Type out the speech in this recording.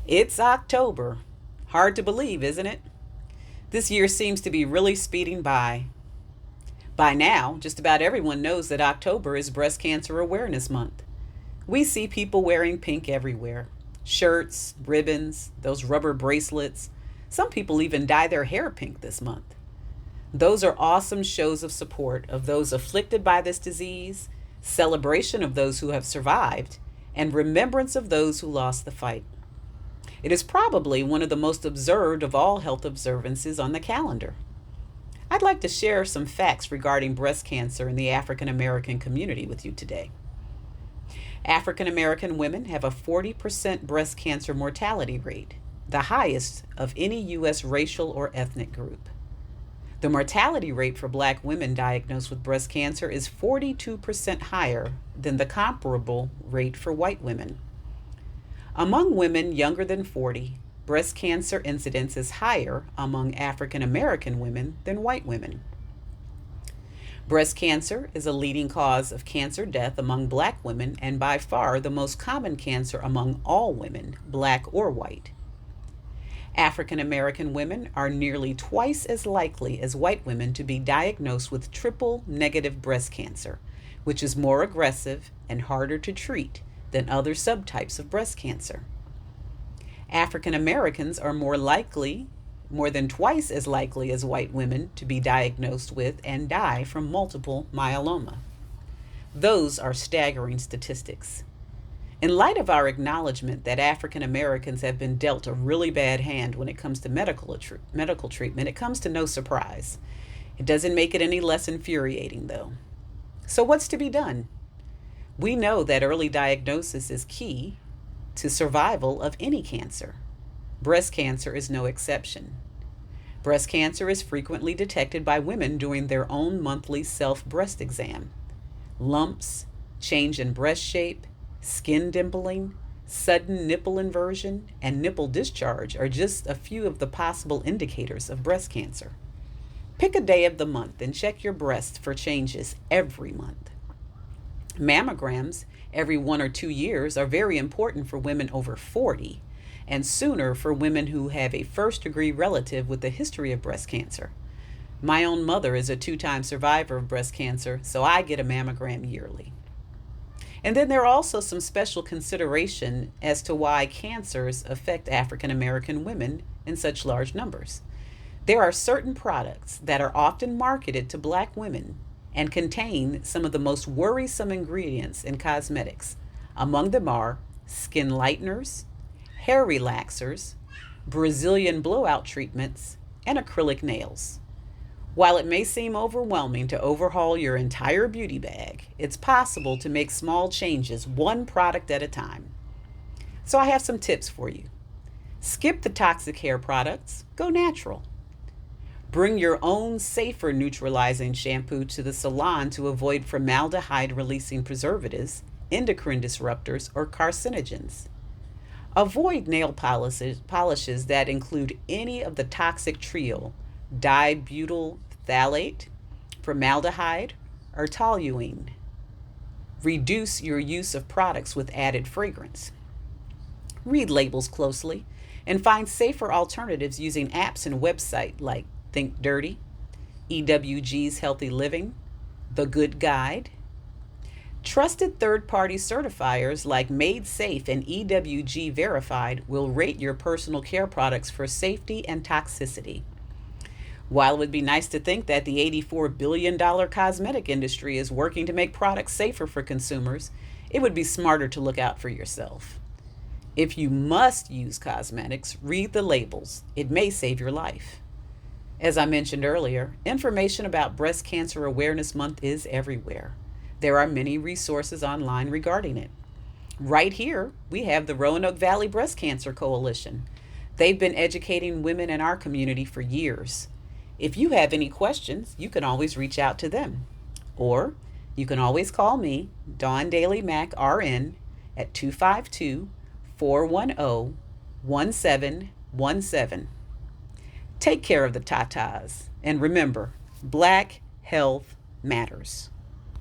It's October. Hard to believe, isn't it? This year seems to be really speeding by. By now, just about everyone knows that October is Breast Cancer Awareness Month. We see people wearing pink everywhere: shirts, ribbons, those rubber bracelets. Some people even dye their hair pink this month. Those are awesome shows of support of those afflicted by this disease, celebration of those who have survived, and remembrance of those who lost the fight. It is probably one of the most observed of all health observances on the calendar. I'd like to share some facts regarding breast cancer in the African American community with you today. African American women have a 40% breast cancer mortality rate, the highest of any U.S. racial or ethnic group. The mortality rate for Black women diagnosed with breast cancer is 42% higher than the comparable rate for white women. Among women younger than 40, breast cancer incidence is higher among African American women than white women. Breast cancer is a leading cause of cancer death among Black women and by far the most common cancer among all women, Black or white. African American women are nearly twice as likely as white women to be diagnosed with triple negative breast cancer, which is more aggressive and harder to treat than other subtypes of breast cancer. African Americans are more than twice as likely as white women to be diagnosed with and die from multiple myeloma. Those are staggering statistics. In light of our acknowledgement that African Americans have been dealt a really bad hand when it comes to medical treatment, it comes to no surprise. It doesn't make it any less infuriating, though. So what's to be done? We know that early diagnosis is key to survival of any cancer. Breast cancer is no exception. Breast cancer is frequently detected by women during their own monthly self-breast exam. Lumps, change in breast shape, skin dimpling, sudden nipple inversion, and nipple discharge are just a few of the possible indicators of breast cancer. Pick a day of the month and check your breast for changes every month. Mammograms every 1 or 2 years are very important for women over 40 and sooner for women who have a first-degree relative with a history of breast cancer. My own mother is a 2-time survivor of breast cancer, so I get a mammogram yearly. And then there are also some special consideration as to why cancers affect African American women in such large numbers. There are certain products that are often marketed to Black women and contain some of the most worrisome ingredients in cosmetics. Among them are skin lighteners, hair relaxers, Brazilian blowout treatments, and acrylic nails. While it may seem overwhelming to overhaul your entire beauty bag, it's possible to make small changes one product at a time. So I have some tips for you. Skip the toxic hair products, go natural. Bring your own safer neutralizing shampoo to the salon to avoid formaldehyde-releasing preservatives, endocrine disruptors, or carcinogens. Avoid nail polishes that include any of the toxic trio, dibutyl phthalate, formaldehyde, or toluene. Reduce your use of products with added fragrance. Read labels closely and find safer alternatives using apps and websites like Think Dirty, EWG's Healthy Living, The Good Guide. Trusted third-party certifiers like Made Safe and EWG Verified will rate your personal care products for safety and toxicity. While it would be nice to think that the $84 billion cosmetic industry is working to make products safer for consumers, it would be smarter to look out for yourself. If you must use cosmetics, read the labels. It may save your life. As I mentioned earlier, information about Breast Cancer Awareness Month is everywhere. There are many resources online regarding it. Right here, we have the Roanoke Valley Breast Cancer Coalition. They've been educating women in our community for years. If you have any questions, you can always reach out to them. Or you can always call me, Dawn Daly-Mack, RN, at 252-410-1717. Take care of the tatas. And remember, Black health matters.